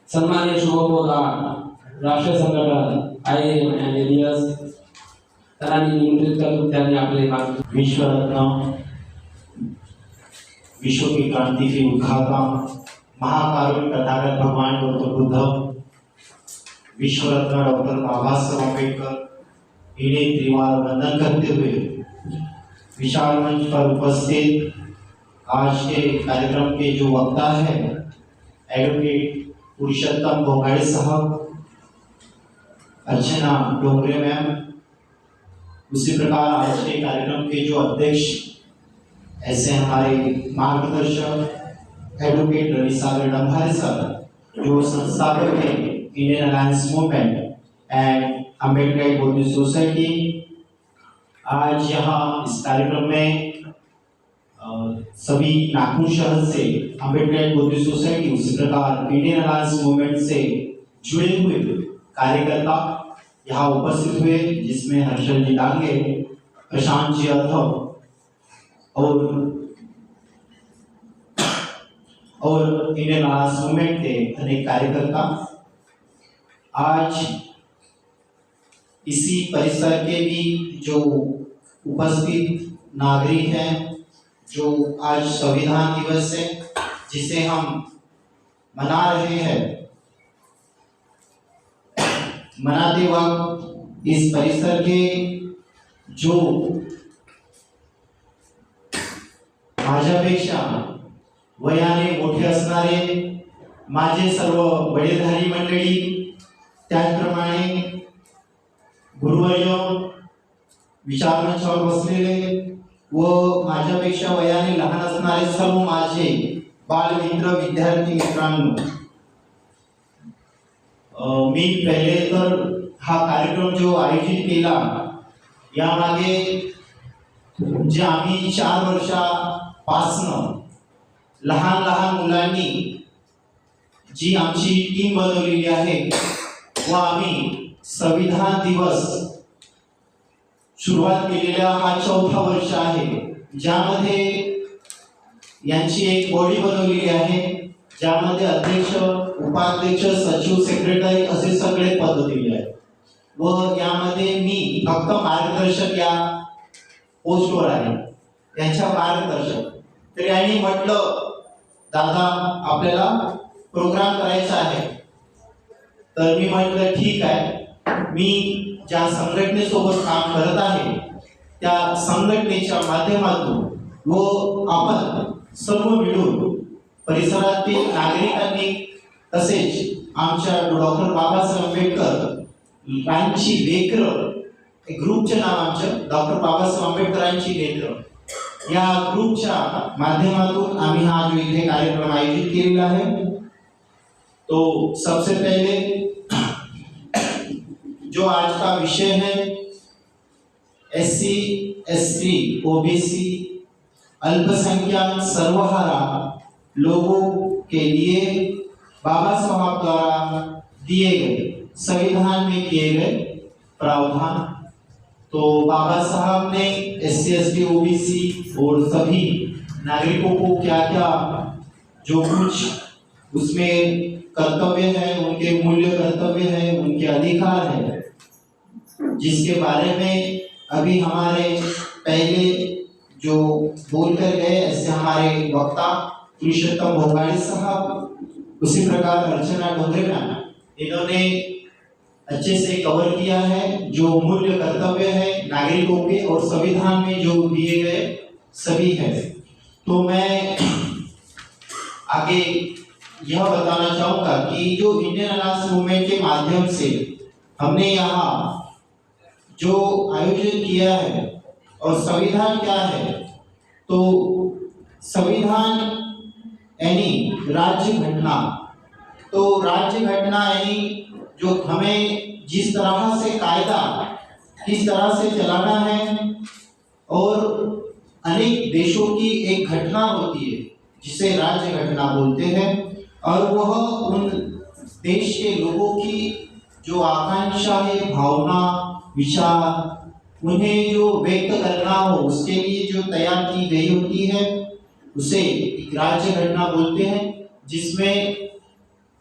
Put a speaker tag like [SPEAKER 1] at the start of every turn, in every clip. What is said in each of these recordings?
[SPEAKER 1] सन्मान्य शुभमोदा राष्ट्रीय संघटन IAM and ADS तरांनी निमंत्रित करून त्यांनी आपले मार्ग
[SPEAKER 2] विश्वरत्न, विश्व की क्रांति के उद्घाता महाकारुण्य तथागत भगवान गौतम बुद्ध, विश्वरत्न डॉक्टर बाबा साहब अम्बेडकर इन्हें त्रिवार वंदन करते हुए विशाल मंच पर उपस्थित आज के कार्यक्रम के जो वक्ता है एडवोकेट पुरुषोत्तम भोगाड़े साहब, अर्चना डोंगरे मैम, उसी प्रकार आज के कार्यक्रम के जो अध्यक्ष ऐसे हमारे मार्गदर्शक एडवोकेट रवि सागर डंभारे साहब, जो संस्थापक है Indian alliance movement and Ambedkar Buddhist society. आज यहाँ इस कार्यक्रम में सभी नागपुर शहर से अम्बेडकर बुद्धिस्ट सोसाइटी, उसी प्रकार इंडियन अलायंस मूवमेंट से जुड़े हुए कार्यकर्ता यहाँ उपस्थित हुए, जिसमें हर्षल जी डांगे, प्रशांत जी अथव और इंडियन अलायंस मूवमेंट के अनेक कार्यकर्ता आज इसी परिसर के भी जो उपस्थित नागरिक हैं, जो आज संविधान दिवस है जिसे हम मना रहे हैं, मनाते वक्त इस परिसर के जो माझ्यापेक्षा वयाने मोठे असणारे माझे सर्व वडीलधारी मंडळी, त्याचप्रमाणे गुरुवर्य विचारमंचावर बसलेले व माझ्यापेक्षा वयाने लहान असणारे सर्व माझे बालमित्र विद्यार्थी मित्रांनो, मी पहिले तर हा कार्यक्रम जो आयोजित केला यामागे जे आम्ही 4 वर्षापासून लहान लहान मुलांनी जी आमची टीम बनवलेली आहे व आम्ही संविधान दिवस सुरुवात केलेला हा 4था वर्ष आहे, ज्यामध्ये यांची एक बॉडी बनवलेली आहे, ज्यामध्ये अध्यक्ष, उपाध्यक्ष, सचिव, सेक्रेटरी असे सगळे पद दिले आहेत व यामध्ये मी फक्त मार्गदर्शक या पोस्टवर आहे, त्यांच्या मार्गदर्शक। तर यांनी म्हटलं दादा आपल्याला प्रोग्राम करायचा आहे, तर मी म्हटलं ठीक आहे, मी ज्या संघटनेसोबत काम करत आहे त्या संघटनेच्या माध्यमातून व आपण सर्व मिळून परिसरातील नागरिकांनी तसेच आमच्या डॉक्टर बाबासाहेब आंबेडकर यांची लेकरं, ग्रुपचे नाव आमचं डॉक्टर बाबासाहेब आंबेडकरांची लेकरं, या ग्रुपच्या माध्यमातून आम्ही हा जो इथे कार्यक्रम आयोजित केलेला है। तो सबसे पहले जो आज का विषय है SC, ST, OBC अल्पसंख्यक सर्वहारा लोगों के लिए बाबा साहब द्वारा दिए गए संविधान में किए गए प्रावधान। तो बाबा साहब ने SC, ST, OBC और सभी नागरिकों को क्या क्या जो कुछ उसमें कर्तव्य है, उनके मूल्य कर्तव्य है, उनके अधिकार है, जिसके बारे में अभी हमारे पहले जो बोलकर गए ऐसे हमारे वक्ता पुरुषोत्तम भोगाड़े साहब, उसी प्रकार अर्चना डोंगरे मैम, इन्होंने अच्छे से कवर किया है जो मूल्य कर्तव्य है नागरिकों के और संविधान में जो दिए गए सभी है। तो मैं आगे यह बताना चाहूंगा कि जो इंडियन अलायंस मूवमेंट के माध्यम से हमने यहाँ जो आयोजन किया है और संविधान क्या है, तो संविधान यानी राज्य घटना, तो राज्य घटना यानी जो हमें जिस तरह से कायदा किस तरह से चलाना है और अनेक देशों की एक घटना होती है जिसे राज्य घटना बोलते हैं, और वह उन देश के लोगों की जो आकांक्षा है, भावना, विचार, उन्हें जो व्यक्त करना हो उसके लिए जो तैयार की गई होती है उसे एक राज्य घटना बोलते हैं, जिसमें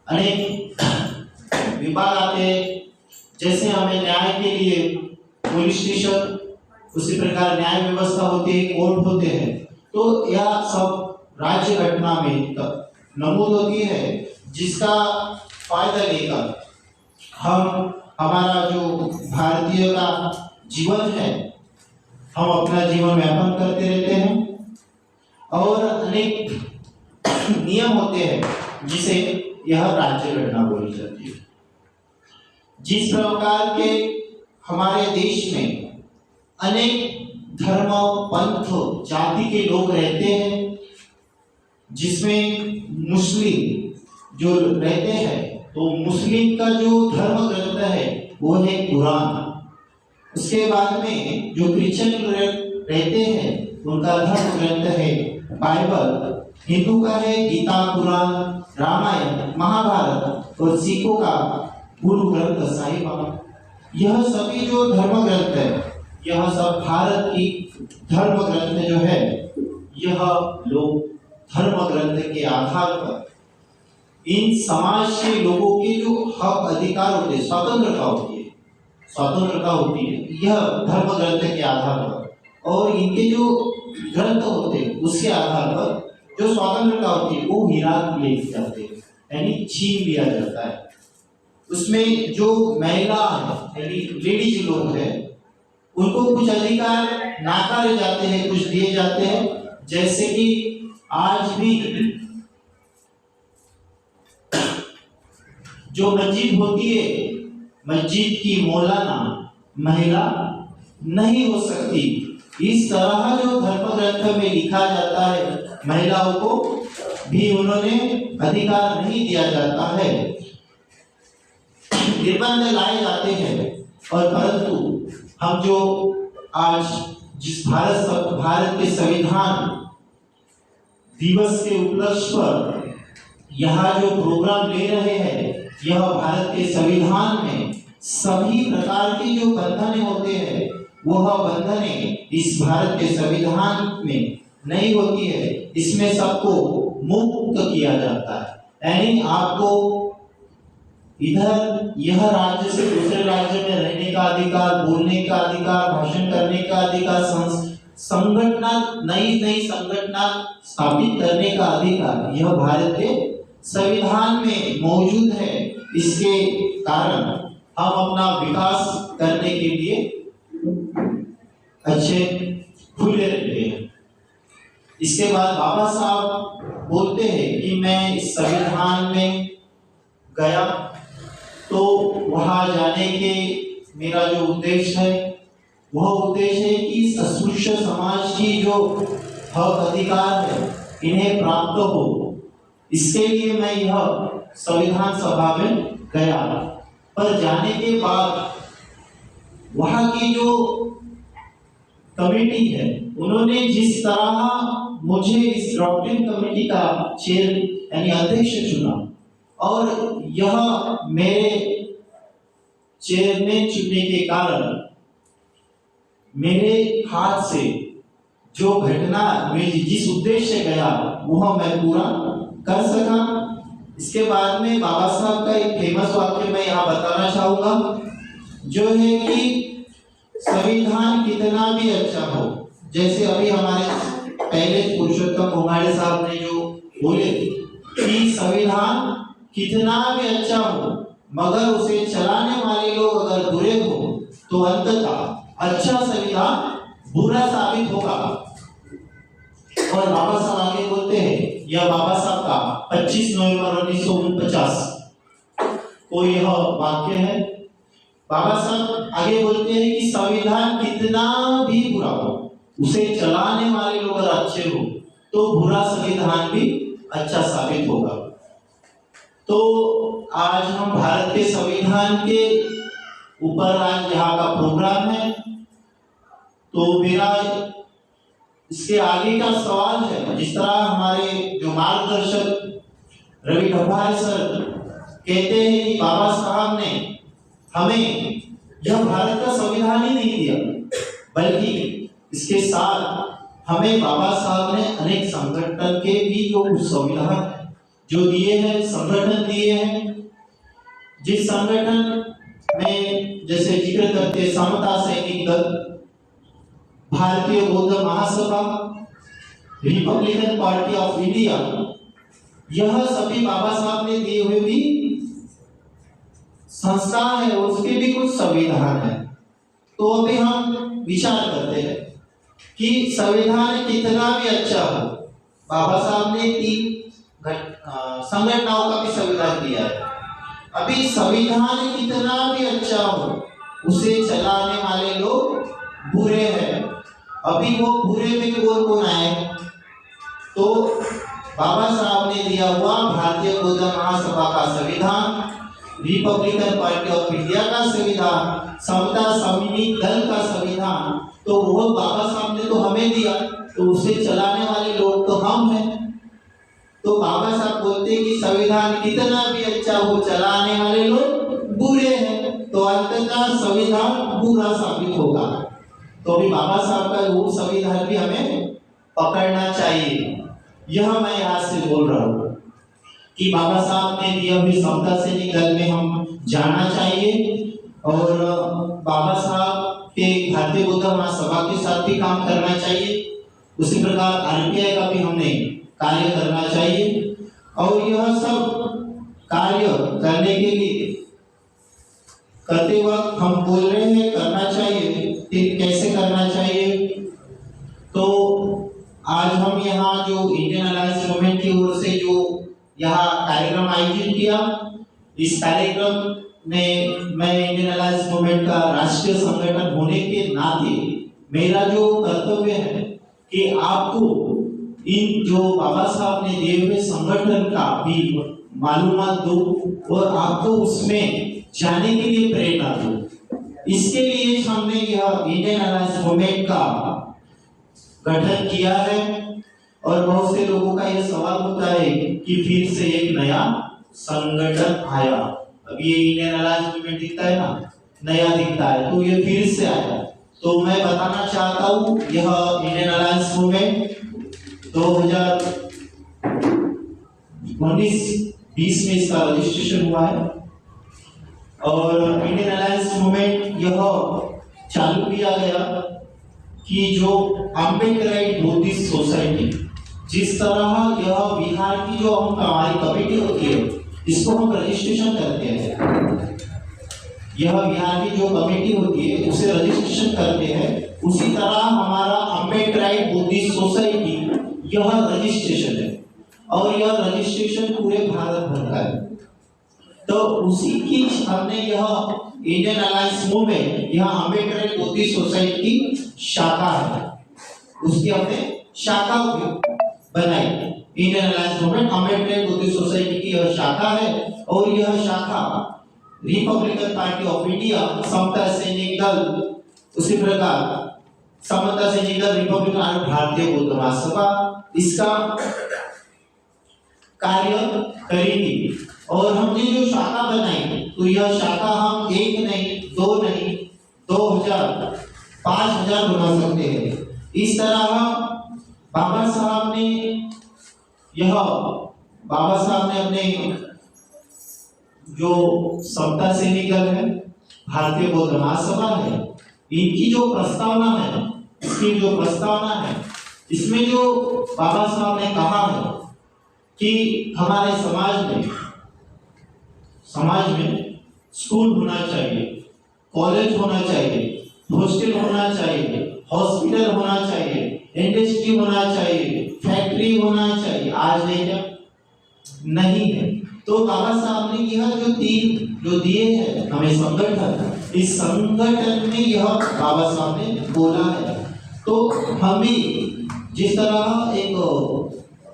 [SPEAKER 2] अनेक विभाग आते हैं, जैसे हमें न्याय के लिए पुलिस स्टेशन, उसी प्रकार न्याय व्यवस्था होती है, कोर्ट होते हैं। तो यह सब राज्य घटना में नमूद होती है, जिसका फायदा लेकर हम हमारा जो भारतीय का जीवन है, हम अपना जीवन यापन करते रहते हैं। और अनेक नियम होते हैं जिसे यह राज्य घटना बोली जाती है। जिस प्रकार के हमारे देश में अनेक धर्म, पंथ, जाति के लोग रहते हैं, जिसमें मुस्लिम जो रहते हैं, तो मुस्लिम का जो धर्म ग्रंथ है वो है कुरान। उसके बाद में जो क्रिश्चियन रहते हैं उनका धर्म ग्रंथ है बाइबल। हिंदू का है गीता, कुरान, रामायण, महाभारत, और सिखों का गुरु ग्रंथ साहिब। यह सभी जो धर्म ग्रंथ है, यह सब भारत की धर्म ग्रंथ जो है, यह लोग धर्म ग्रंथ के आधार पर इन समाज के लोगों के जो हक अधिकार होते हैं, स्वतंत्रता होती है, यह धर्म ग्रंथ के आधार पर, और इनके जो ग्रंथ होते हैं उसके आधार पर जो स्वतंत्रता होती है वो हिरात ले जाते हैं, यानी छीन लिया जाता है। उसमें जो महिला यानी लेडीज लोग हैं, उनको कुछ अधिकार नाकारे जाते हैं, कुछ दिए जाते हैं। जैसे कि आज भी जो मस्जिद होती है, मस्जिद की मौलाना महिला नहीं हो सकती। इस तरह जो धर्म ग्रंथ में लिखा जाता है, महिलाओं को भी उन्होंने अधिकार नहीं दिया जाता है, निर्बंध लाए जाते हैं। और परंतु हम जो आज जिस भारत के संविधान दिवस के उपलक्ष्य पर यहाँ जो प्रोग्राम ले रहे हैं, यह भारत के संविधान में सभी प्रकार के जो बंधने होते हैं, वह बंधने इस भारत के संविधान में नहीं होती है। इसमें सबको मुक्त किया जाता है, यानी आपको इधर यह राज्य से दूसरे राज्य में रहने का अधिकार, बोलने का अधिकार, भाषण करने का अधिकार, नई संगठना स्थापित करने का अधिकार, यह भारत के संविधान में मौजूद है। इसके कारण हम अपना विकास करने के लिए अच्छे खुले रहते हैं। इसके बाद बाबा साहब बोलते हैं कि मैं इस संविधान में गया तो वहां जाने के मेरा जो उद्देश्य है, वह उद्देश्य है कि अस्पृश्य समाज की जो हक अधिकार है इन्हें प्राप्त हो। इसके लिए मैं यह संविधान सभा में गया, पर जाने के बाद वहां की जो कमेटी है, उन्होंने जिस तरह मुझे इस ड्रॉपिंग कमेटी का चेयर यानी अध्यक्ष चुना, और यह मेरे चेयरमैन चुनने के कारण मेरे हाथ से जो घटना में जिस उद्देश्य से गया वह मैं पूरा कर सका। इसके बाद में बाबा साहब का एक फेमस वाक्य मैं यहाँ बताना चाहूंगा, जो है कि संविधान कितना भी अच्छा हो, जैसे अभी हमारे पहले पुरुषोत्तम घोंघाड़े साहब ने जो बोले कि संविधान कितना भी अच्छा हो, मगर उसे चलाने वाले लोग अगर बुरे हो तो अंततः अच्छा संविधान बुरा साबित होगा। और बाबा साहब आगे बोलते हैं, यह बाबा साहब का 25 नवंबर 1949 को यह वाक्य है। बाबा साहब आगे बोलते हैं कि संविधान कितना भी बुरा हो, उसे चलाने वाले लोग अगर अच्छे हो तो बुरा संविधान भी अच्छा साबित होगा। तो आज हम भारत के संविधान के ऊपर आज यहाँ का प्रोग्राम है, तो मेरा इसके आगे का सवाल है, जिस तरह हमारे जो मार्गदर्शक रवि ढब्बार सर कहते हैं कि बाबा साहब ने हमें यह भारत का संविधान ही नहीं दिया, बल्कि इसके साथ हमें बाबा साहब ने अनेक संगठन के भी जो संविधान है जो दिए हैं, संगठन दिए हैं, जिस संगठन में जैसे जिक्र करते समता सैनिक दल, भारतीय बौद्ध महासभा, रिपब्लिकन पार्टी ऑफ इंडिया, यह सभी बाबा साहब ने दिए हुए भी संस्था है, उसके भी कुछ संविधान है। तो अभी हम विचार करते हैं कि संविधान कितना भी अच्छा हो, बाबा साहब ने 3 संगठनों का भी संविधान दिया है। अभी संविधान कितना भी अच्छा हो, उसे चलाने वाले लोग बुरे हैं। अभी वो बुरे में कौन आए? तो बाबा साहब ने दिया हुआ भारतीय बौद्ध महासभा का संविधान, रिपब्लिकन पार्टी ऑफ इंडिया का संविधान, समता सैनिक दल का संविधान, तो वो बाबा साहब ने तो हमें दिया, तो उसे चलाने वाले लोग तो हम हैं। तो बाबा साहब बोलते हैं कि संविधान कितना भी अच्छा हो, चलाने वाले लोग बुरे हैं, तो अंततः संविधान बुरा साबित होगा। तो अभी बाबा साहब का वो संविधान भी हमें पकड़ना चाहिए। यह मैं यहाँ से बोल रहा हूँ कि बाबा साहब ने दिया हुई समता सैनिक दल में हम जाना चाहिए, और बाबा साहब के भारतीय बौद्ध महासभा के साथ भी काम करना चाहिए। उसी प्रकार आरपीआई का भी हमने कार्य करना चाहिए, और यह सब कार्य करने के लिए करते वक्त हम बोल रहे हैं करना चाहिए, फिर कैसे करना चाहिए? तो आज हम यहाँ जो इंडियन अलायंस मूवमेंट की ओर से जो यहाँ कार्यक्रम आयोजित किया, इस कार्यक्रम में मैं इंडियन अलायंस मूवमेंट का राष्ट्रीय संगठन होने के नाते मेरा जो कर्तव्य है कि आपको इन जो बाबा साहब ने दिए हुए संगठन का भी मालूमात दो, और आपको उसमें जाने के लिए प्रेरणा दो। इसके लिए हमने यह इंडियन अलायंस मूवमेंट का गठन किया है। और बहुत से लोगों का यह सवाल होता है कि फिर से एक नया संगठन आया, अब ये इंडियन अलायंस मूवमेंट दिखता है ना, नया दिखता है, तो ये फिर से आया। तो मैं बताना चाहता हूँ, यह इंडियन अलायंस मूवमेंट 2019-20 में इसका रजिस्ट्रेशन हुआ है, और इंडियन अलायंस मूवमेंट यह चालू किया गया कि जो अम्बेडकराइट बुद्धिस्ट सोसाइटी, जिस तरह यह बिहार की जो हमारी कमेटी होती है, इसको हम रजिस्ट्रेशन करते हैं, यह बिहार की जो कमेटी होती है उसे रजिस्ट्रेशन करते हैं, उसी तरह हमारा अम्बेडकराइट बुद्धिस्ट सोसाइटी यह रजिस्ट्रेशन है, और यह रजिस्ट्रेशन पूरे भारत भर का है। तो उसी की हमने यह इंडियन अलायंस मूवमेंट, यह अम्बेडकराइट बुद्धिस्ट सोसाइटी की शाखा है, उसकी हमने शाखा बनाई। Indian alliance movement Ambedkarite Buddhist society की यह शाखा है, और यह शाखा रिपब्लिकन पार्टी ऑफ इंडिया, समता सैनिक दल, उसी प्रकार समता सैनिक दल, रिपब्लिकन और भारतीय बौद्ध महासभा इसका कार्य करेगी। और हमने जो शाखा बनाई, तो यह शाखा हम 1 नहीं, 2 नहीं, 2000, 5000 बना सकते हैं। इस तरह बाबा साहब ने अपने जो समता सैनिक दल है, भारतीय बौद्ध महासभा है, इनकी जो प्रस्तावना है, इसकी जो प्रस्तावना है, इसमें जो बाबा साहब ने कहा है कि हमारे समाज में स्कूल होना चाहिए, कॉलेज होना चाहिए, हॉस्टल होना चाहिए, हॉस्पिटल होना चाहिए, इंडस्ट्री होना चाहिए, फैक्ट्री होना चाहिए। आज नहीं क्या? नहीं है। तो बाबा साहब ने यह जो 3 जो दिए हैं हमें संगठन, इस संगठन में यह बाबा साहब ने बोला है। तो हम भी जिस तरह एक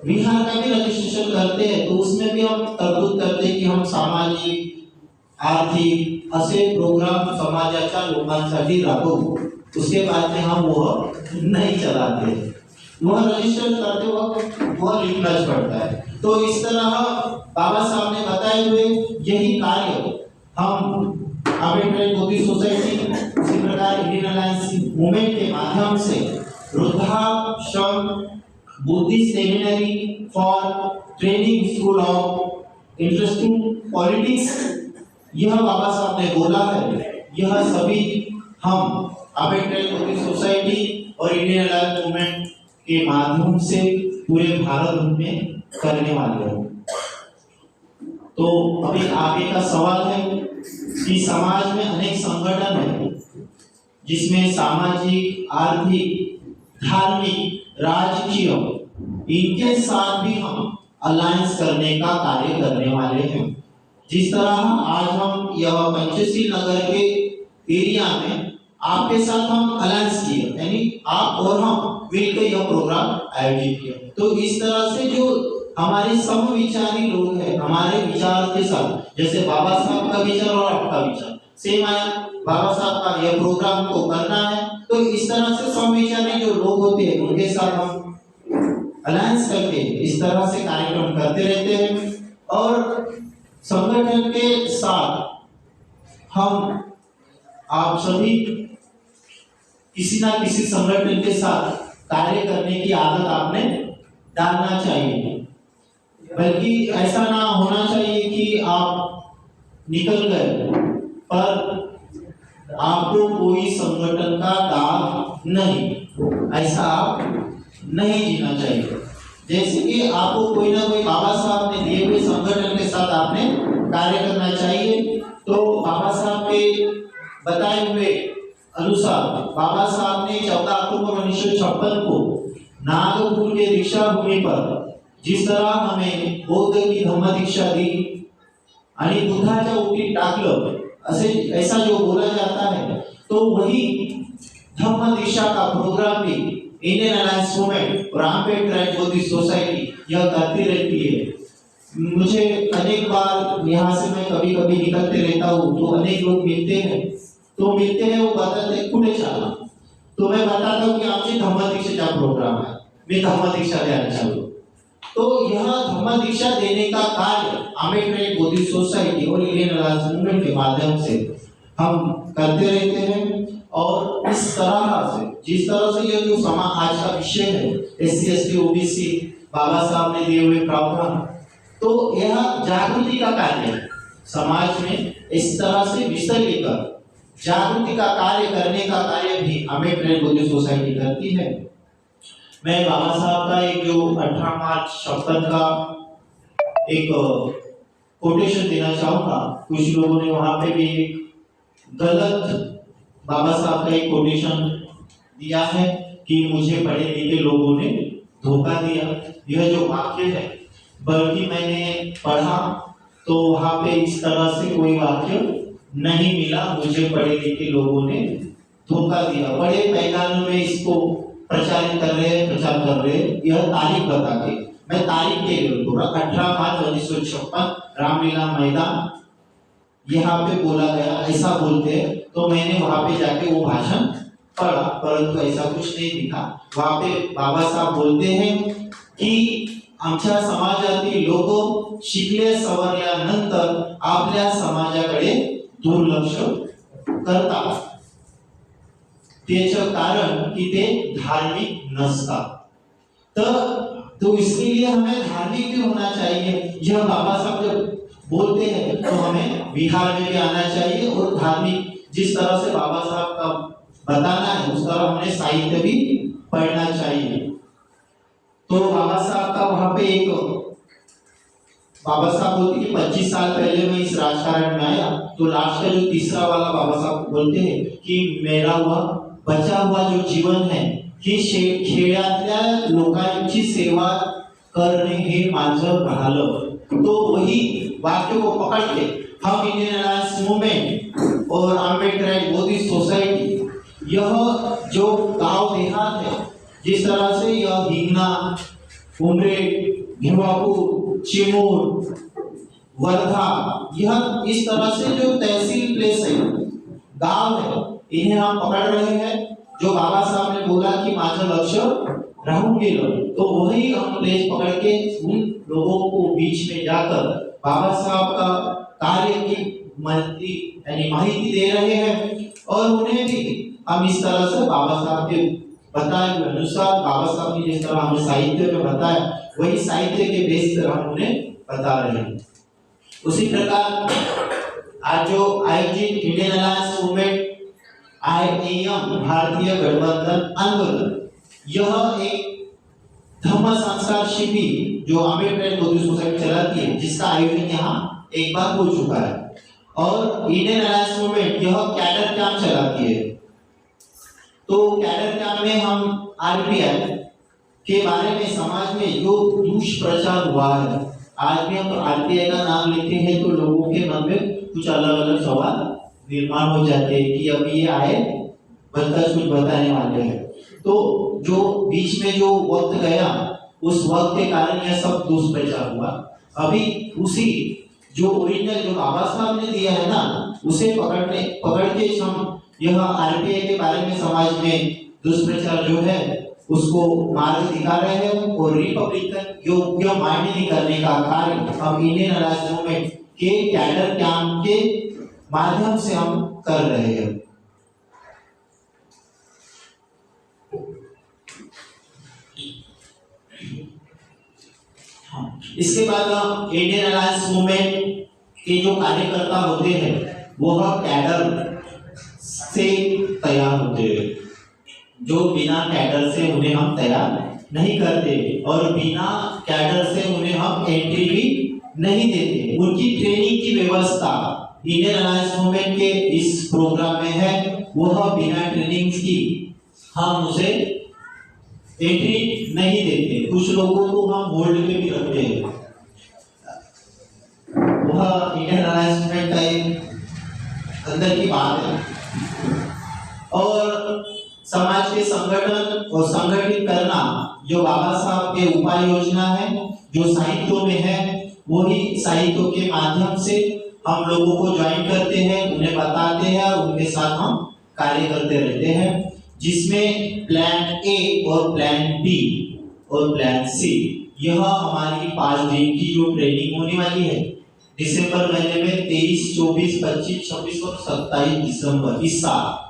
[SPEAKER 2] बिहार का भी रजिस्ट्रेशन करते हैं, तो उसमें भी हम तरतूद करते हैं की हम सामाजिक आर्थिक असे प्रोग्राम समाजाच्या लोकांसाठी राबवू, उसके बाद में हम वह नहीं चलाते, वह रजिस्टर करते वक्त वह लिखना पड़ता है। तो इस तरह बाबा साहब ने बताए हुए यही कार्य हम अम्बेडकराइट बुद्धिस्ट सोसाइटी, इसी प्रकार इंडियन अलायंस मूवमेंट के माध्यम से वृद्धाश्रम Buddhist seminary for training school of interesting politics, यह बाबा साहब ने बोला है, यह सभी हम अम्बेडकर सोसाइटी और इंडियन अलायंस मूवमेंट के माध्यम से पूरे भारत में करने वाले हैं। तो अभी आगे का सवाल है कि समाज में अनेक संगठन हैं जिसमें सामाजिक, आर्थिक, धार्मिक, राजकीय, इनके साथ भी हम अलायंस करने का कार्य करने वाले हैं। जिस तरह आज हम यह पंचशील नगर के एरिया में आपके साथ हम अलायंस किए, यानी आप और हम मिलकर यह प्रोग्राम आयोजित किया। तो इस तरह से जो हमारे समविचारी लोग हैं, हमारे विचार के साथ, जैसे बाबा साहब का विचार और आपका विचार सेम आया, बाबा साहब का यह प्रोग्राम को करना है, तो इस तरह से समविचारी जो लोग होते हैं उनके साथ हम अलायंस करके इस तरह से कार्यक्रम करते रहते हैं। और संगठन के साथ हम आप सभी किसी ना किसी संगठन के साथ कार्य करने की आदत आपने डालना चाहिए, बल्कि ऐसा ना होना चाहिए कि आप निकल गए पर आपको कोई संगठन का दाग नहीं, ऐसा आप नहीं जीना चाहिए। जैसे कि आपको कोई ना कोई बाबा साहब ने दिए हुए संगठन के साथ आपने कार्य करना चाहिए। तो बाबा साहब के बताए हुए अनुसार बाबा साहब ने 14 अक्टूबर 1956 को नागपुर के दीक्षा भूमि पर जिस तरह हमें बौद्ध की धम्म दीक्षा दी आणि बुद्धाच्या ओटी टाकलं असे ऐसा जो बोला जाता है, तो वही धम्म दीक्षा का प्रोग्राम भी इंडियन अलायंस मूवमेंट और अम्बेडकर बुद्धिस्ट सोसाइटी यह करती रहती है। मुझे अनेक बार यहाँ से मैं कभी कभी निकलते रहता हूँ तो अनेक लोग मिलते हैं, वो बताते कुठे चला, तो मैं बताता हूँ कि आमची धम्म दीक्षेचा प्रोग्राम है, मैं धम्म दीक्षा द्यायला चाललो। तो यह धम्म दीक्षा देने का कार्य अम्बेडकर बुद्धिस्ट सोसाइटी और इंडियन अलायंस मूवमेंट के माध्यम से हम करते रहते हैं। और इस तरह से जिस तरह से यह जो समाज आज का विषय है SC ST OBC बाबा साहब ने दिए हुए प्रावधान, तो यह जागृति का कार्य है। समाज में इस तरह से विषय लेकर जागृति का कार्य करने का कार्य भी अम्बेडकर बुद्धिस्ट सोसाइटी करती है। मैं बाबा साहब का एक जो 18 मार्च 56 का एक कोटेशन देना चाहूंगा। कुछ लोगों ने वहां पे भी गलत बाबा साहब का एक कोटेशन दिया है कि मुझे पढ़े लिखे लोगों ने धोखा दिया। यह जो वाक्य है, बल्कि मैंने पढ़ा तो वहां पे इस तरह से कोई वाक्य नहीं मिला, मुझे पढ़े लिखे लोगों ने धोखा दिया। बड़े पैमाने में इसको प्रचारित कर रहे हैं, प्रचार कर रहे हैं। यह तारीख बता के, मैं तारीख के लिए बोल रहा, 18 मार्च 1956 रामलीला मैदान यहाँ पे बोला गया, ऐसा बोलते हैं। तो मैंने वहां पे जाके वो भाषण पढ़ा, परंतु ऐसा कुछ नहीं दिखा। वहां पे बाबा साहब बोलते हैं की आमच्या समाजातील लोक शिकले सवरल्यानंतर आपल्या समाजाकडे दुर्लक्ष करतात, त्याचं कारण कि ते धार्मिक नसतात। तो इसके लिए हमें धार्मिक भी होना चाहिए। यह बाबा साहब जब बोलते हैं तो हमें विहार में भी आना चाहिए और धार्मिक जिस तरह से बाबा साहब का बताना है उस तरह हमें साहित्य भी पढ़ना चाहिए। तो बाबा साहब का वहां पे एक बाबा साहब बोलते कि 25 साल पहले मैं इस राजकारण में आया, तो लास्ट का जो तीसरा वाला बाबा साहब बोलते हैं कि मेरा वह बचा हुआ जो जीवन है की खेड्यातल्या लोकांची सेवा करणे हे माझं राहिलं। तो वही वाक्य को पकड़ के हम इंडियन अलायंस मूवमेंट और अम्बेडकर बुद्धिस्ट सोसाइटी यह जो गांव देहात है, जिस तरह से यह हिंगना, उमरे, भिवापुर, चिमूर, वर्धा, यह इस तरह से जो तहसील प्लेस है, गांव है, इन्हें हम पकड़ रहे हैं। जो बाबा साहब ने बोला कि माझं लक्ष राहून गेलं, तो वही हम प्लेस पकड़ के उन लोगों को बीच में जाकर बाबा साहब का कार्य की माहिती दे रहे हैं। और उन्हें भी हम इस तरह से बाबा साहब के बताए हुए अनुसार बाबा साहब ने जिस तरह हमें साहित्य में बताया, वही साहित्य के बेस पर हम उन्हें बता रहे हैं। उसी प्रकार आज जो आयोजित इंडियन अलायंस मूवमेंट IAM भारतीय गठबंधन आंदोलन, यह एक धम्म संस्कार शिविर जो अम्बेडकर बौद्धिक सोसाइटी चलाती है, जिसका आयोजन यहाँ एक बार हो चुका है। और इंडियन अलायंस मूवमेंट यह कैडर कैंप चलाती है। तो कैडर कैंप में हम RPI के बारे में समाज में जो दुष्प्रचार हुआ है, आज भी हम RPI का नाम लेते हैं तो लोगों के मन में कुछ अलग अलग सवाल निर्माण हो जाते हैं कि अब ये आए बनता कुछ बताने वाले हैं। तो जो बीच में जो वक्त गया, उस वक्त के कारण यह सब दुष्प्रचार हुआ। अभी उसी जो ओरिजिनल जो बाबा साहब ने दिया है ना, उसे पकड़ के हम यह RPI के बारे में समाज में दुष्प्रचार जो है उसको मार्ग दिखा रहे हैं और रिपब्लिकन योग्य मान्य करने का कार्य हम इंडियन अलायंस मूवमेंट के कैडर कैंप के माध्यम से हम कर रहे हैं। इसके बाद इंडियन अलायंस मूवमेंट के जो कार्यकर्ता होते हैं वह कैडर से तैयार होते हैं। जो बिना कैडर से उन्हें हम तैयार नहीं करते और बिना कैडर से उन्हें हम एंट्री भी नहीं देते। उनकी ट्रेनिंग की व्यवस्था इंडियन अलायंस मूवमेंट के इस प्रोग्राम में है। वह बिना ट्रेनिंग की हम उसे एंट्री नहीं देते। कुछ लोगों को हम होल्ड पे भी रखते हैं। वह इंडियन अलायंस मूवमेंट का एक अंदर की बात है। और समाज के संगठन और संगठित करना जो बाबा साहब के उपाय योजना है, जो साहित्यों में है, वही साहित्यों के माध्यम से हम लोगों को ज्वाइन करते हैं, उन्हें बताते हैं और उनके साथ हम कार्य करते रहते हैं, जिसमें प्लान ए और प्लान बी और प्लान सी, यह हमारी 5 दिन की जो ट्रेनिंग होने वाली है दिसंबर महीने में 23, 24, 25, 26 और 27 दिसंबर इस साल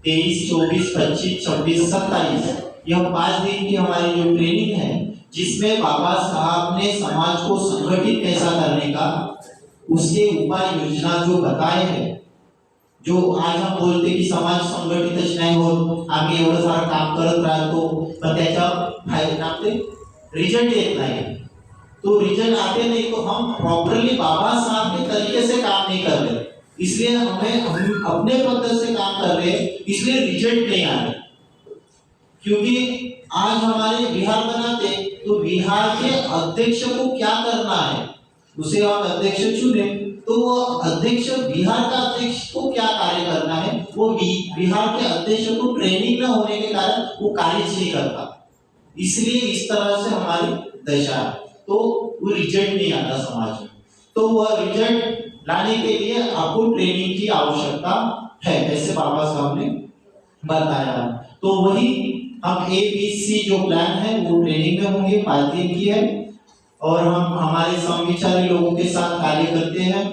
[SPEAKER 2] 23, 24, 25, 26, 27 यह 5 दिन की हमारी जो ट्रेनिंग है, जिसमें बाबा साहब ने समाज को संगठित कैसा करने का उसके उपाय योजना जो बताए हैं। जो आज हम बोलते कि समाज संघटितच नाही होत, आम्ही एवढं सारं काम करत राहतो पण त्याचा फायदा रिजल्ट येत नाही। तो रिजल्ट आते नहीं तो हम प्रॉपरली बाबा साहब के तरीके से काम नहीं कर रहे, इसलिए हम अपने पद्धति से काम कर रहे हैं, इसलिए रिजल्ट नहीं आ रहे। क्योंकि आज हमारे बिहार बनाते तो बिहार के अध्यक्ष को क्या करना है, उसे हम अध्यक्ष चुने तो वो अध्यक्ष बिहार का अध्यक्ष को क्या कार्य करना है, वो बिहार के अध्यक्ष को ट्रेनिंग न होने के कारण वो कार्य नहीं करता। इसलिए इस तरह से हमारी दशा है, तो वो रिजल्ट नहीं आता समाज में। तो वह रिजल्ट लाने के लिए आपको ट्रेनिंग की आवश्यकता है, ऐसे बाबा साहब ने बताया। तो वही हम ABC जो प्लान है वो ट्रेनिंग में होंगे, 5 दिन की है, और हम हमारे समविचारी लोगों के साथ कार्य करते हैं,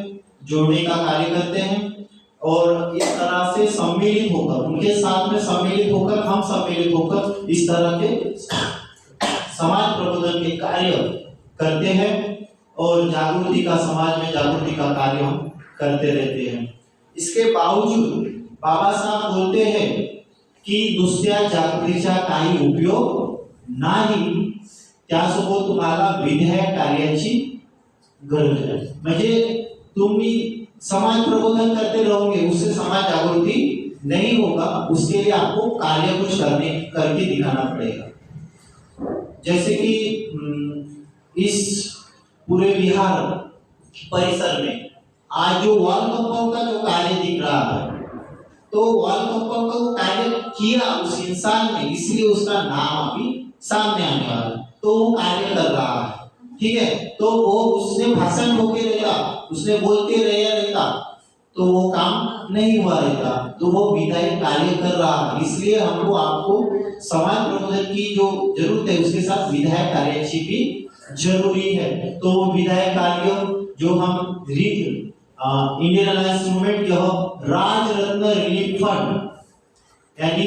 [SPEAKER 2] जोड़ने का कार्य करते हैं, और इस तरह से सम्मिलित होकर उनके साथ में सम्मिलित होकर हम सम्मिलित होकर इस तरह के समाज प्रबोधन के कार्य करते हैं और जागृति का समाज में जागृति का कार्य हम करते रहते हैं। इसके बावजूद बाबा साहब बोलते हैं की नुसत्या जागृतीचा काही उपयोग नाही, त्यासोबत तुम्हाला विधायक कार्याची गरज है। म्हणजे तुम्ही समाज प्रबोधन करते रहोगे, उससे समाज जागृति नहीं होगा, उसके लिए आपको कार्य कुछ करके दिखाना पड़ेगा। जैसे कि इस पूरे बिहार परिसर में आज जो वॉल कंपाउंड का जो कार्य दिख रहा है, तो वॉल कंपाउंड का कार्य किया उस इंसान ने, इसलिए उसका नाम अभी सामने आने वाला है। तो वो कार्य कर रहा है, ठीक है, तो वो उसने भाषण होके रहता, उसने बोलते रहता, तो वो काम नहीं हुआ रहता, तो वो विधायक कार्य कर रहा है। इसलिए हमको आपको समाज प्रबोधन की जो जरूरत है उसके साथ विधायक कार्य भी जरूरी है। तो विधायक कार्य जो हम इंडियन अलायंस मूवमेंट यह राज रत्न रिलीफ फंड यानी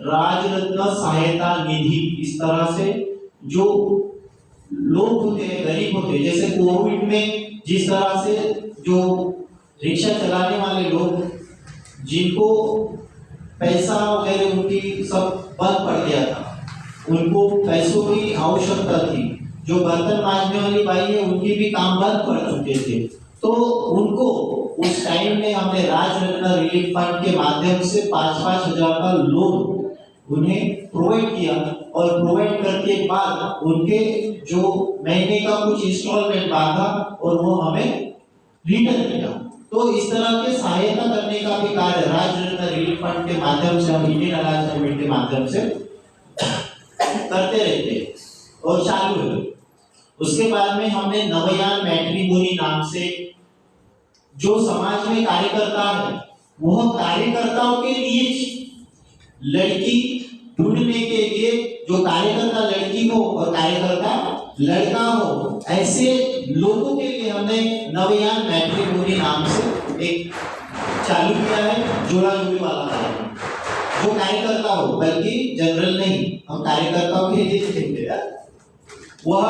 [SPEAKER 2] राजरत्न सहायता निधि, इस तरह से जो लोग होते हैं, गरीब होते हैं, जैसे कोविड में जिस तरह से जो रिक्शा चलाने वाले लोग जिनको पैसा वगैरह उनकी सब बंद पड़ गया था, उनको पैसों की आवश्यकता थी, जो बर्तन मांजने वाली बाई है उनकी भी काम बंद पड़ चुके थे, तो उनको उस टाइम में हमने राजरत्न रिलीफ फंड के माध्यम से 5-5 हजार का लोन उन्हें प्रोवाइड किया, और प्रोवाइड करके बाद उनके जो महीने का कुछ इंस्टॉलमेंट बांधा और वो हमें रिटर्न किया। तो इस तरह के सहायता करने का भी कार्य राजरत्न रिलीफ फंड के माध्यम से हम इंडियन अलायंस मूवमेंट के माध्यम से करते रहते हैं और चालू है। उसके बाद में हमने नवयान मैट्रिमोनी नाम से जो समाज में कार्यकर्ता है, वह कार्यकर्ताओं के लिए लड़की ढूंढने के लिए, जो कार्यकर्ता लड़की हो और कार्यकर्ता लड़का हो, ऐसे लोगों के लिए हमने नवयान मैट्रिमोनी नाम से एक चालू किया है, जोड़ा जोड़ी वाला कार्यक्रम। जो कार्यकर्ता हो, बल्कि जनरल नहीं, हम कार्यकर्ताओं के लिए देते हैं, वह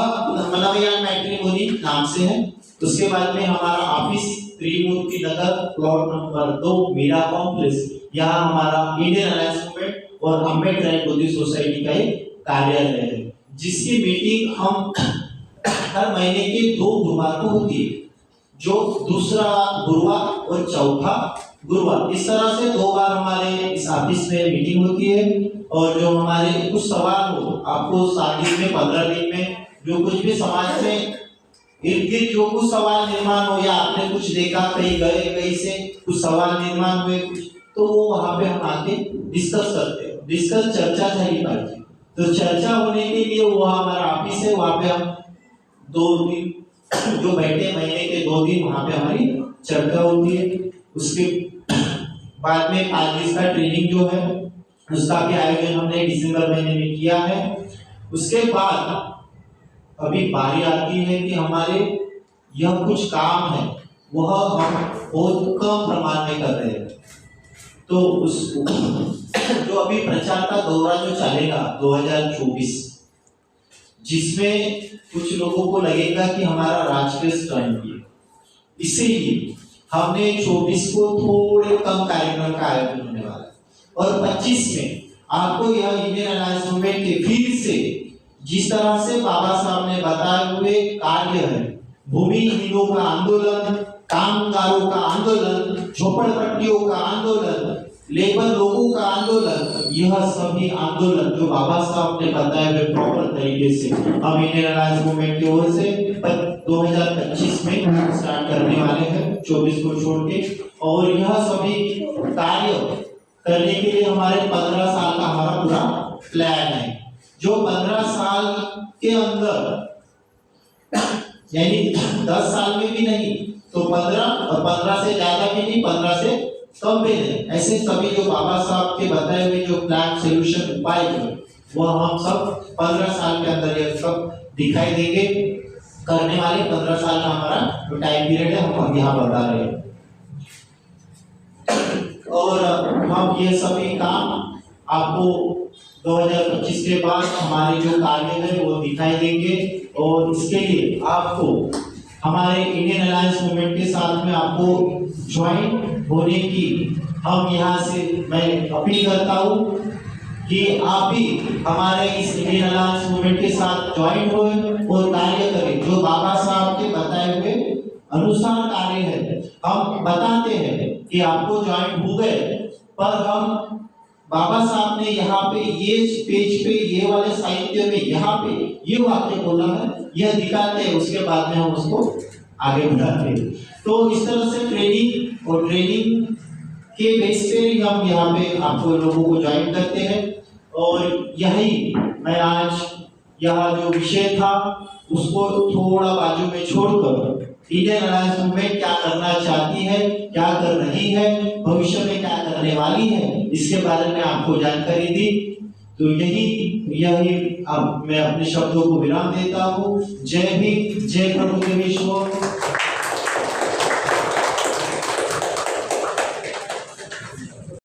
[SPEAKER 2] नवयान मैट्रिमोनी नाम से है। उसके बाद में हमारा ऑफिस त्रिमूर्ति नगर प्लॉट नंबर 2 मीरा कॉम्प्लेक्स, यहाँ हमारा इंडियन अलायंस मूवमेंट और अम्बेडकर एंड बुद्धिस्ट सोसाइटी का एक कार्यालय है, जिसकी मीटिंग हम हर महीने के 2 गुरुवार को होती है, जो दूसरा गुरुवार और चौथा गुरुवार, इस तरह से 2 बार हमारे इस ऑफिस में मीटिंग होती है। और जो हमारे कुछ सवाल हो, आपको 7 दिन में 15 दिन में जो कुछ भी समाज में इर्द गिर्द जो कुछ सवाल निर्माण हो, या आपने कुछ देखा, कहीं गए, कहीं से कुछ सवाल निर्माण हुए कुछ, तो वो वहां पे हम आके डिस्कस करते हैं। डिस्कस चर्चा झाली पाहिजे, तो चर्चा होने के लिए वो हमारा ऑफिस है, वहां पे हम 2 दिन जो बैठे, महीने के 2 दिन वहां पे हमारी चर्चा होती है। उसके बाद में 5 दिन का ट्रेनिंग जो है, उसका भी आयोजन हमने दिसंबर महीने में किया है। उसके बाद अभी बारी आती है कि हमारे यह कुछ काम है, वह हम बहुत कम प्रमाण में कर रहे हैं। तो उस जो अभी प्रचार का दौरा जो चलेगा 2024, जिसमें कुछ लोगों को लगेगा कि हमारा राजकीय स्टंट है, इसीलिए हमने 24 को थोड़े कम कार्यक्रम का आयोजन होने वाला है, और 25 में आपको यह इंडियन अलायंस मूवमेंट के फिर से जिस तरह से बाबा साहब ने बताए हुए कार्य है, भूमिहीनों का आंदोलन, कामगारों का आंदोलन, झोपड़पट्टियों का आंदोलन, लेबर लोगों का आंदोलन, यह सभी आंदोलन जो बाबा साहब ने बताए हुए प्रॉपर तरीके से हम इंडियन अलायंस मूवमेंट की ओर से 2025 में स्टार्ट करने वाले हैं, 24 को छोड़ के। और यह सभी कार्य करने के लिए हमारे 15 साल का हमारा पूरा प्लान है, जो 15 साल के अंदर, यानी 10 साल में भी नहीं तो 15, और 15 से ज्यादा भी नहीं, 15 से कम भी नहीं, ऐसे सभी जो बाबा साहब के बताए हुए जो प्लान, सोल्यूशन, उपाय जो वो हम सब 15 साल के अंदर ये सब दिखाई देंगे। करने वाले 15 साल का हमारा जो टाइम पीरियड है, हम यहाँ बता रहे हैं। और हम ये सभी काम आपको 2025 के बाद हमारे जो कार्य है वो दिखाई देंगे, और इसके लिए आपको हमारे इंडियन अलायंस मूवमेंट के साथ में आपको ज्वाइन होने की हम यहाँ से मैं अपील करता हूँ कि आप भी हमारे इस इंडियन अलायंस मूवमेंट के साथ ज्वाइन होए और कार्य करें, जो बाबा साहब के बताए हुए अनुसार कार्य है। हम बताते हैं कि आपको ज्वाइन हो गए, पर हम बाबा साहब ने यहाँ पे ये पेज पे, ये वाले साहित्य में यहाँ पे ये वाक्य बोला है, यह दिखाते हैं, उसके बाद में हम उसको आगे बढ़ाते हैं। तो इस तरह से ट्रेनिंग और ट्रेनिंग के बेस पे हम यहाँ पे आपको लोगों को ज्वाइन करते हैं। और यही मैं आज यहाँ जो विषय था उसको थोड़ा बाजू में छोड़कर इंडियन अलायंस मूवमेंट क्या करना चाहती है, क्या कर रही है, भविष्य में क्या करने वाली है, इसके बारे में आपको जानकारी दी। तो यही अब मैं अपने शब्दों को विराम देता हूँ। जय भीम, जय प्रभु देवेश्वर।